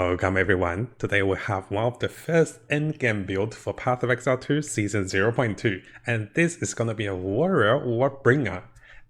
Welcome everyone, today we have one of the first endgame build for Path of Exile 2 Season 0.2, and this is gonna be a Warrior Warbringer.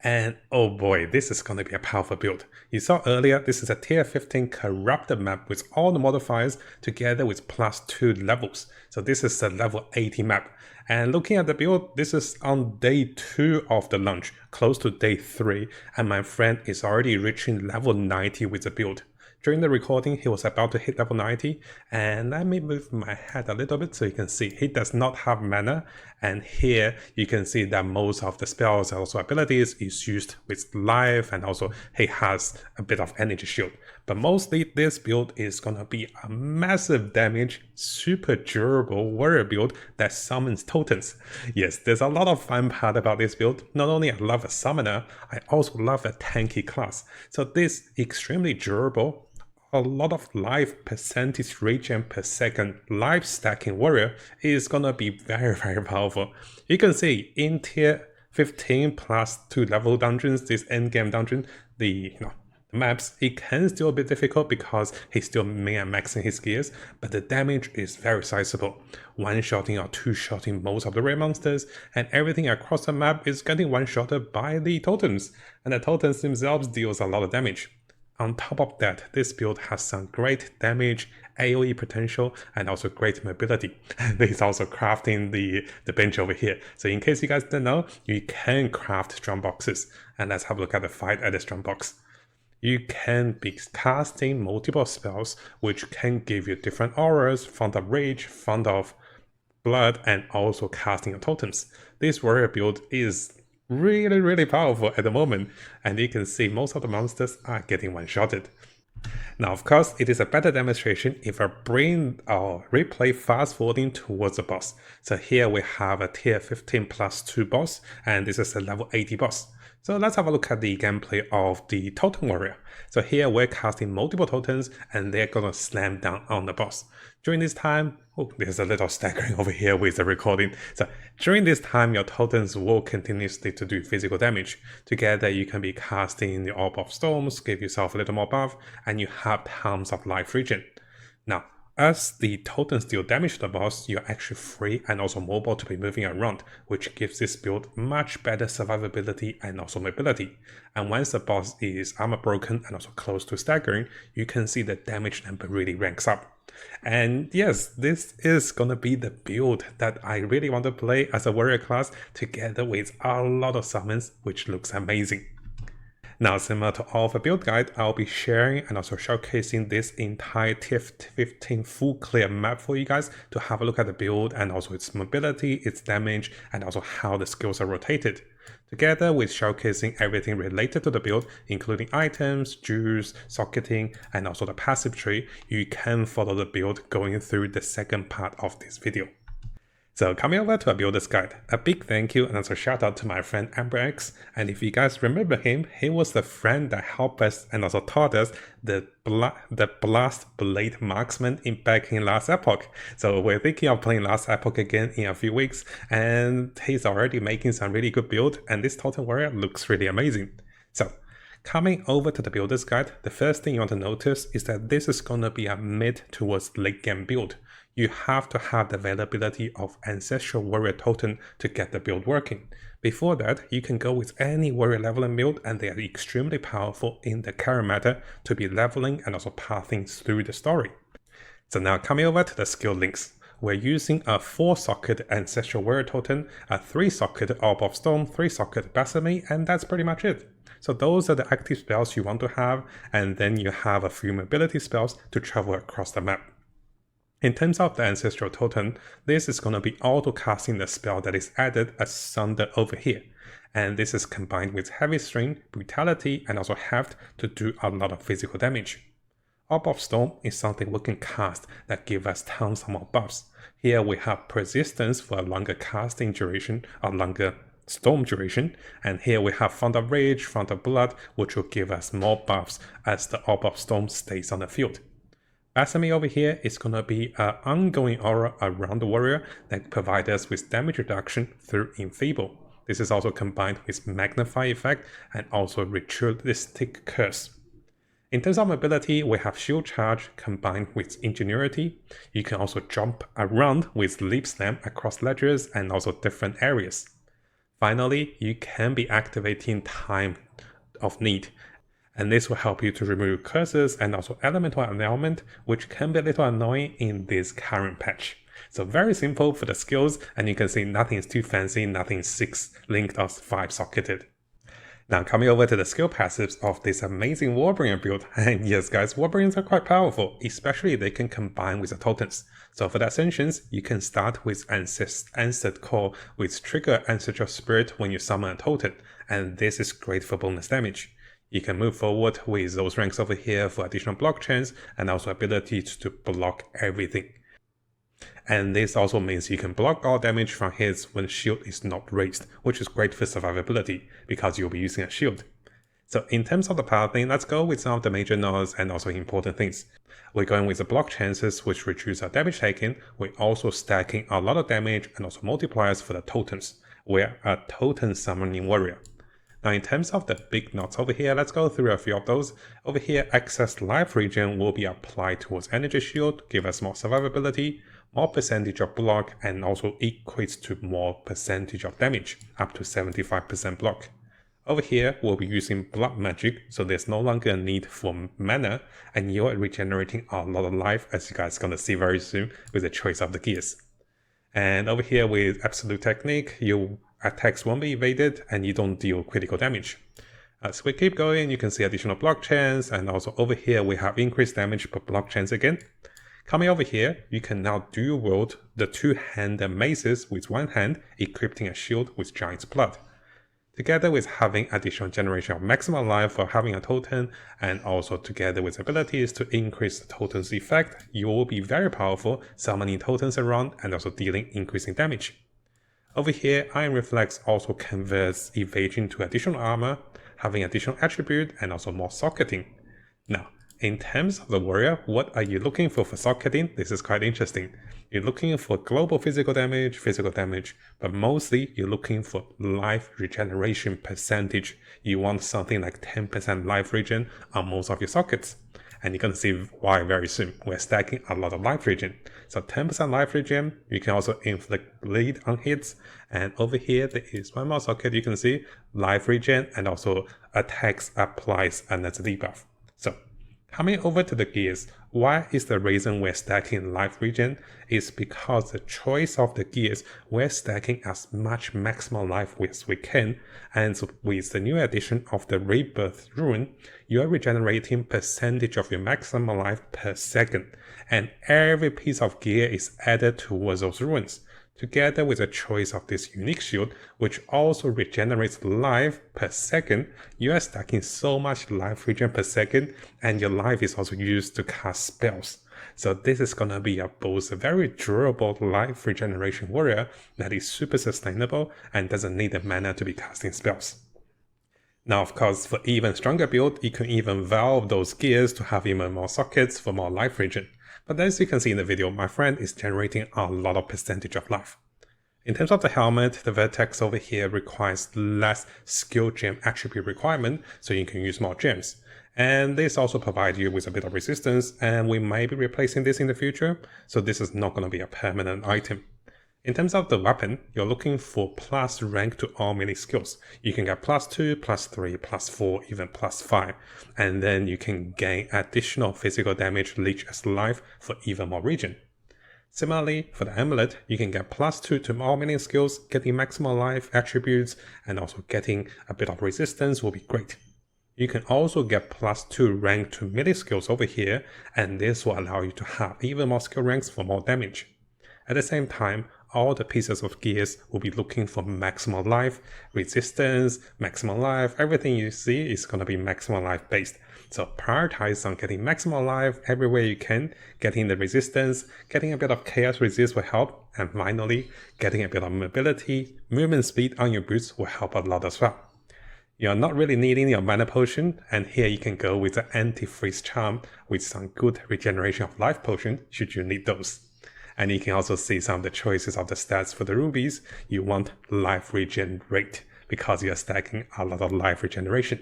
And oh boy, this is gonna be a powerful build. You saw earlier, this is a tier 15 corrupted map with all the modifiers together with +2 levels. So this is a level 80 map. And looking at the build, this is on day 2 of the launch, close to day 3, and my friend is already reaching level 90 with the build. During the recording, he was about to hit level 90, and let me move my head a little bit so you can see he does not have mana, and here you can see that most of the spells and also abilities is used with life, and also he has a bit of energy shield. But mostly this build is gonna be a massive damage, super durable warrior build that summons totems. Yes, there's a lot of fun part about this build. Not only I love a summoner, I also love a tanky class. So this extremely durable, a lot of life percentage regen per second life stacking warrior is gonna be very powerful. You can see in tier 15 +2 level dungeons, this endgame dungeon, the maps, it can still be difficult because he's still maxing his gears, but the damage is very sizable. One-shotting or two-shotting most of the rare monsters, and everything across the map is getting one-shotted by the totems, and the totems themselves deals a lot of damage. On top of that, this build has some great damage, AoE potential, and also great mobility. There's also crafting the bench over here. So in case you guys don't know, you can craft strong boxes. And let's have a look at the fight at the strong box. You can be casting multiple spells, which can give you different auras, font of rage, font of blood, and also casting your totems. This warrior build is really powerful at the moment, and you can see most of the monsters are getting one-shotted. Now of course, it is a better demonstration if I bring our replay fast forwarding towards the boss. So here we have a tier 15 +2 boss, and this is a level 80 boss. So let's have a look at the gameplay of the Totem Warrior. So here we're casting multiple totems and they're gonna slam down on the boss. During this time, oh, there's a little staggering over here with the recording. So during this time, your totems will continuously to do physical damage. Together, you can be casting the Orb of Storms, give yourself a little more buff, and you have tons of life regen. Now, as the totems deal damage to the boss, you're actually free and also mobile to be moving around, which gives this build much better survivability and also mobility. And once the boss is armor broken and also close to staggering, you can see the damage number really ranks up. And yes, this is gonna be the build that I really want to play as a warrior class together with a lot of summons, which looks amazing. Now, similar to all of the build guide, I'll be sharing and also showcasing this entire tier 15 full clear map for you guys to have a look at the build and also its mobility, its damage, and also how the skills are rotated. Together with showcasing everything related to the build, including items, jewels, socketing, and also the passive tree, you can follow the build going through the second part of this video. So coming over to a builder's guide, a big thank you and also shout out to my friend AmberX. And if you guys remember him, he was the friend that helped us and also taught us the Blast Blade Marksman back in Last Epoch. So we're thinking of playing Last Epoch again in a few weeks, and he's already making some really good build, and this Totem Warrior looks really amazing. So coming over to the builder's guide, the first thing you want to notice is that this is going to be a mid towards late game build. You have to have the availability of Ancestral Warrior Totem to get the build working. Before that, you can go with any warrior leveling build, and they are extremely powerful in the current meta to be leveling and also pathing through the story. So now coming over to the skill links. We're using a 4-socket Ancestral Warrior Totem, a 3-socket Orb of Storm, 3-socket Blasphemy, and that's pretty much it. So those are the active spells you want to have, and then you have a few mobility spells to travel across the map. In terms of the Ancestral Totem, this is going to be auto-casting the spell that is added as Sunder over here. And this is combined with Heavy Strain, Brutality, and also Heft to do a lot of physical damage. Orb of Storm is something we can cast that gives us tons of more buffs. Here we have Persistence for a longer casting duration or longer storm duration, and here we have Font of Rage, Font of Blood, which will give us more buffs as the Orb of Storm stays on the field. Blasphemy over here is going to be an ongoing aura around the warrior that provides us with damage reduction through Enfeeble. This is also combined with Magnify effect and also Ritualistic Curse. In terms of mobility, we have shield charge combined with ingenuity. You can also jump around with leap slam across ledges and also different areas. Finally, you can be activating time of need, and this will help you to remove curses and also elemental annulment, which can be a little annoying in this current patch. So very simple for the skills, and you can see nothing is too fancy, nothing is 6 linked or 5 socketed. Now coming over to the skill passives of this amazing Warbringer build, and yes guys, Warbringers are quite powerful, especially they can combine with the Totems. So for the Ascensions, you can start with Ancested Call, which trigger Ancestral Spirit when you summon a Totem, and this is great for bonus damage. You can move forward with those ranks over here for additional block chance and also abilities to block everything. And this also means you can block all damage from hits when shield is not raised, which is great for survivability because you'll be using a shield. So in terms of the power thing, let's go with some of the major nodes and also important things. We're going with the block chances, which reduce our damage taken. We're also stacking a lot of damage and also multipliers for the totems. We're a totem summoning warrior. Now in terms of the big nodes over here, let's go through a few of those. Over here, excess life regen will be applied towards energy shield, give us more survivability, more percentage of block, and also equates to more percentage of damage, up to 75% block. Over here, we'll be using blood magic, so there's no longer a need for mana, and you're regenerating a lot of life, as you guys are gonna see very soon with the choice of the gears. And over here with absolute technique, your attacks won't be evaded and you don't deal critical damage. As we keep going, you can see additional block chance, and also over here we have increased damage per block chance again. Coming over here, you can now dual wield the two-handed maces with one hand, equipping a shield with Giant's Blood. Together with having additional generation of maximum life for having a totem, and also together with abilities to increase the totem's effect, you will be very powerful summoning totems around and also dealing increasing damage. Over here, Iron Reflex also converts evasion to additional armor, having additional attribute and also more socketing. Now, in terms of the warrior, what are you looking for socketing? This is quite interesting. You're looking for global physical damage, but mostly you're looking for life regeneration percentage. You want something like 10% life regen on most of your sockets. And you're going to see why very soon. We're stacking a lot of life regen. So 10% life regen, you can also inflict bleed on hits. And over here, there is one more socket you can see, life regen, and also attacks applies another debuff. So coming over to the gears, why is the reason we're stacking life regen? Is because the choice of the gears, we're stacking as much maximal life as we can, and so with the new addition of the Rebirth Rune, you're regenerating percentage of your maximum life per second, and every piece of gear is added towards those runes. Together with the choice of this unique shield, which also regenerates life per second, you are stacking so much life regen per second, and your life is also used to cast spells. So this is gonna be both a very durable life regeneration warrior that is super sustainable and doesn't need the mana to be casting spells. Now of course, for even stronger build, you can even valve those gears to have even more sockets for more life regen. But as you can see in the video, my friend is generating a lot of percentage of life. In terms of the helmet, the vertex over here requires less skill gem attribute requirement, so you can use more gems. And this also provides you with a bit of resistance, and we may be replacing this in the future, so this is not going to be a permanent item. In terms of the weapon, you're looking for plus rank to all melee skills. You can get +2, +3, +4, even +5, and then you can gain additional physical damage leech as life for even more regen. Similarly, for the amulet, you can get +2 to all melee skills, getting maximal life attributes, and also getting a bit of resistance will be great. You can also get +2 rank to melee skills over here, and this will allow you to have even more skill ranks for more damage. At the same time, all the pieces of gears will be looking for maximal life, resistance, maximal life, everything you see is going to be maximal life based. So prioritize on getting maximal life everywhere you can, getting the resistance, getting a bit of chaos resist will help, and finally, getting a bit of mobility, movement speed on your boots will help a lot as well. You're not really needing your mana potion, and here you can go with the anti-freeze charm with some good regeneration of life potion should you need those. And you can also see some of the choices of the stats for the rubies. You want life regen rate because you're stacking a lot of life regeneration.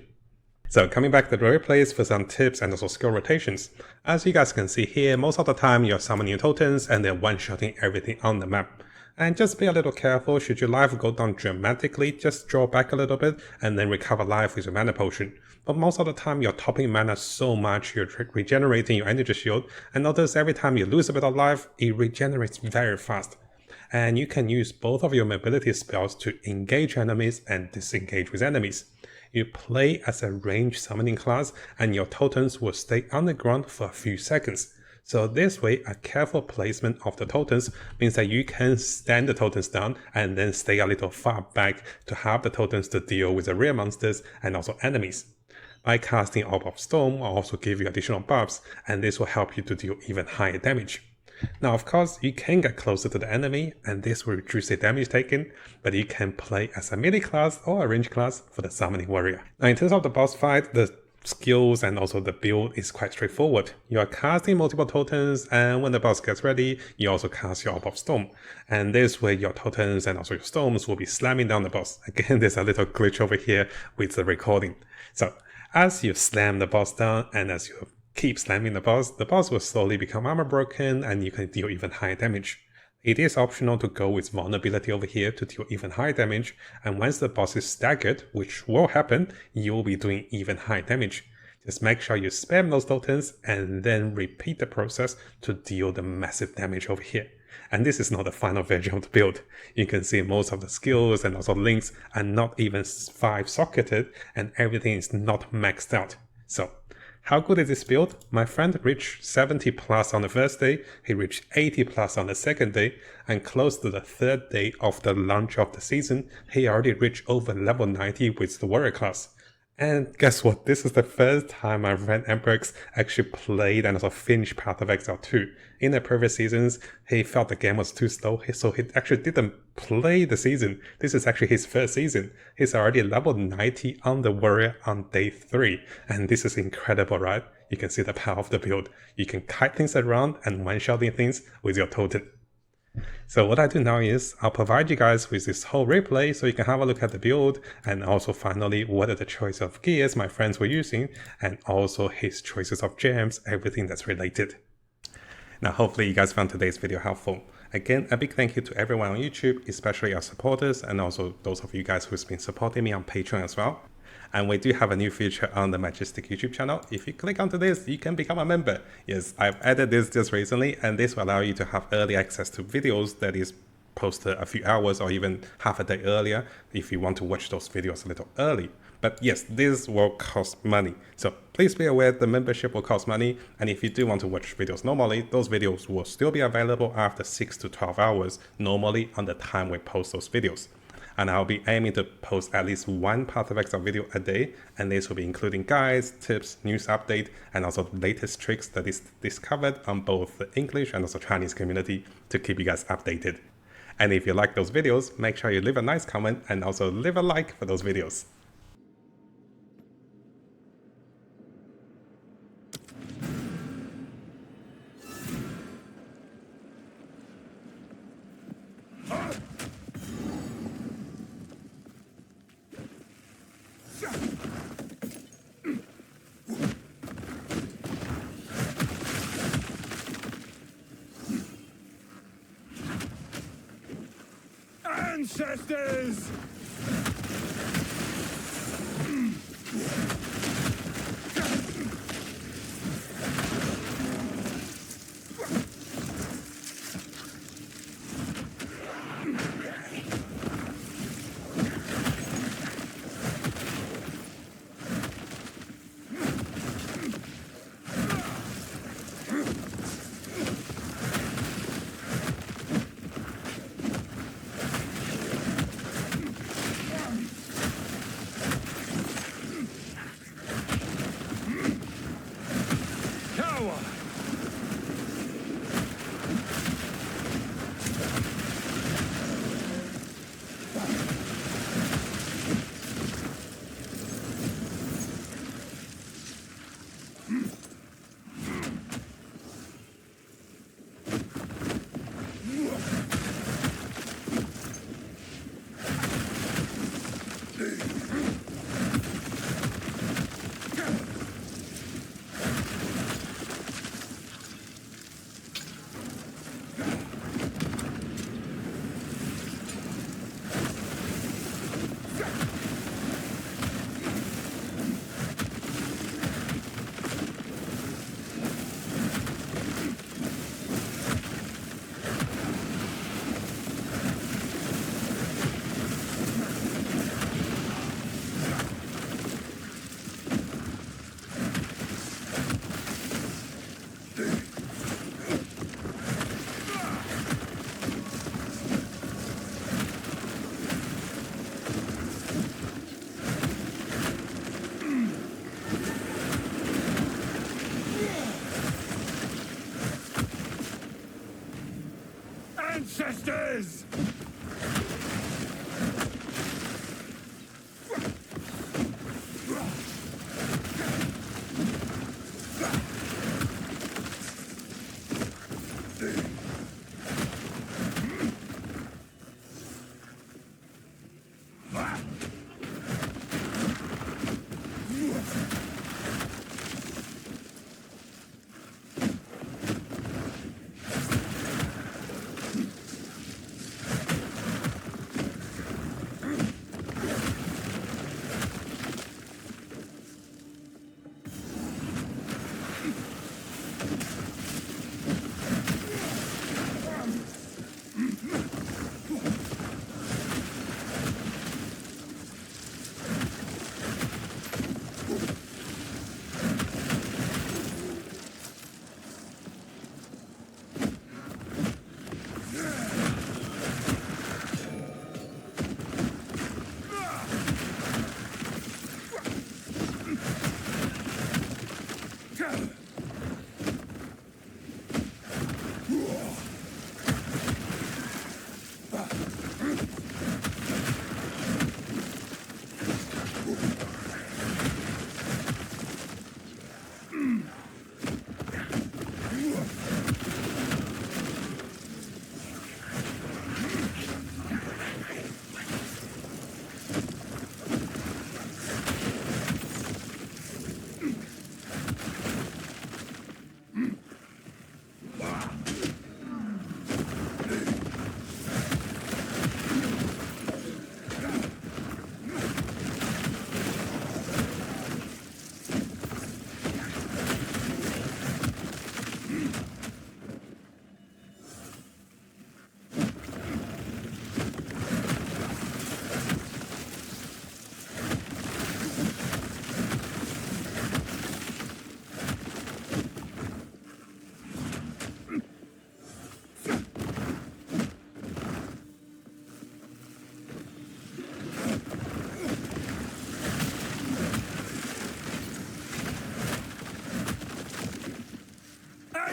So coming back to the replays for some tips and also skill rotations. As you guys can see here, most of the time you're summoning tokens and then one-shotting everything on the map. And just be a little careful, should your life go down dramatically, just draw back a little bit and then recover life with your mana potion. But most of the time you're topping mana so much, you're regenerating your energy shield, and notice every time you lose a bit of life, it regenerates very fast. And you can use both of your mobility spells to engage enemies and disengage with enemies. You play as a ranged summoning class and your totems will stay on the ground for a few seconds. So this way, a careful placement of the totems means that you can stand the totems down and then stay a little far back to have the totems to deal with the real monsters and also enemies. By casting Orb of Storm will also give you additional buffs, and this will help you to deal even higher damage. Now of course, you can get closer to the enemy and this will reduce the damage taken, but you can play as a melee class or a range class for the summoning warrior. Now in terms of the boss fight, the skills and also the build is quite straightforward. You are casting multiple totems, and when the boss gets ready, you also cast your Orb of Storm. And this way your totems and also your storms will be slamming down the boss. Again, there's a little glitch over here with the recording. So as you slam the boss down and as you keep slamming the boss will slowly become armor broken and you can deal even higher damage. It is optional to go with vulnerability over here to deal even higher damage, and once the boss is staggered, which will happen, you will be doing even higher damage. Just make sure you spam those totems and then repeat the process to deal the massive damage over here. And this is not the final version of the build. You can see most of the skills and also links are not even 5-socketed and everything is not maxed out. So how good is this build? My friend reached 70 plus on the first day, he reached 80 plus on the second day, and close to the third day of the launch of the season, he already reached over level 90 with the warrior class. And guess what? This is the first time my friend Emperix actually played and also finished Path of Exile 2. In the previous seasons, he felt the game was too slow, so he actually didn't play the season. This is actually his first season. He's already level 90 on the warrior on day 3. And this is incredible, right? You can see the power of the build. You can kite things around and one-shotting things with your totem. So what I do now is I'll provide you guys with this whole replay so you can have a look at the build and also finally what are the choice of gears my friends were using and also his choices of gems, everything that's related. Now hopefully you guys found today's video helpful. Again, a big thank you to everyone on YouTube, especially our supporters and also those of you guys who's been supporting me on Patreon as well. And we do have a new feature on the Mattjestic YouTube channel. If you click onto this, you can become a member. Yes, I've added this just recently, and this will allow you to have early access to videos that is posted a few hours or even half a day earlier if you want to watch those videos a little early. But yes, this will cost money. So please be aware the membership will cost money. And if you do want to watch videos normally, those videos will still be available after 6 to 12 hours, normally on the time we post those videos. And I'll be aiming to post at least one Path of Exile video a day, and this will be including guides, tips, news update, and also the latest tricks that is discovered on both the English and also Chinese community to keep you guys updated. And if you like those videos, make sure you leave a nice comment and also leave a like for those videos. Ancestors! Ancestors!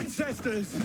Ancestors!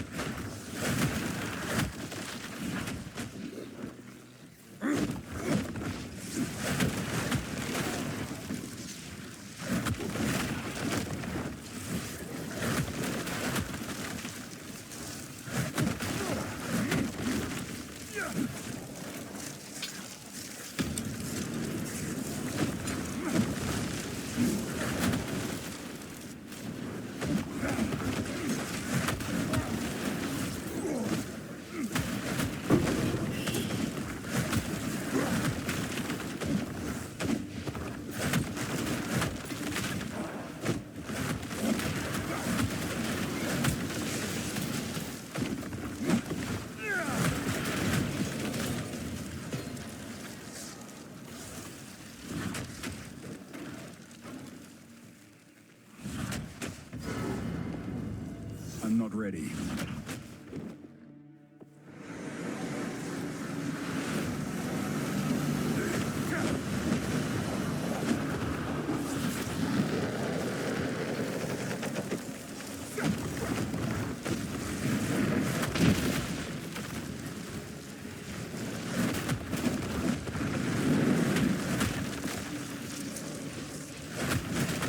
I'm not ready.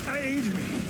Aid me!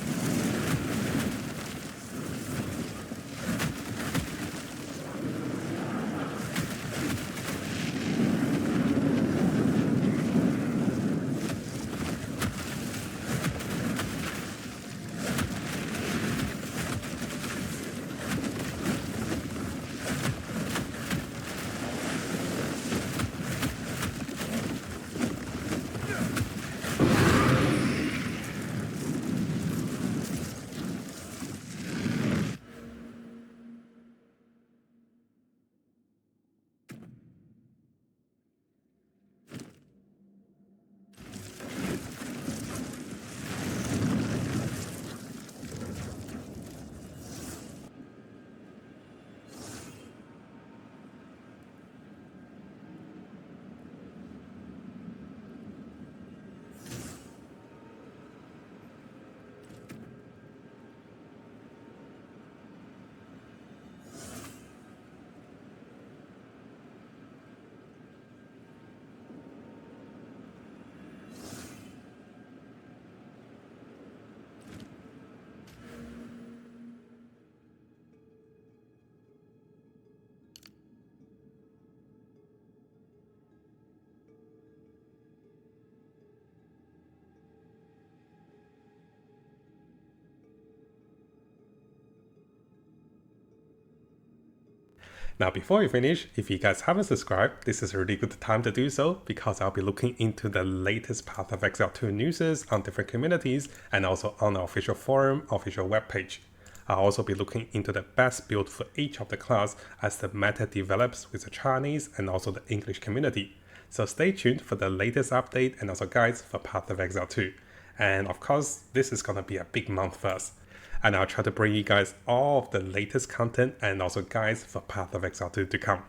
Now, before we finish, if you guys haven't subscribed, this is a really good time to do so because I'll be looking into the latest Path of Exile 2 news on different communities and also on the official forum, official webpage. I'll also be looking into the best build for each of the class as the meta develops with the Chinese and also the English community. So stay tuned for the latest update and also guides for Path of Exile 2. And of course, this is gonna be a big month for us. And I'll try to bring you guys all of the latest content and also guides for Path of Exile 2 to come.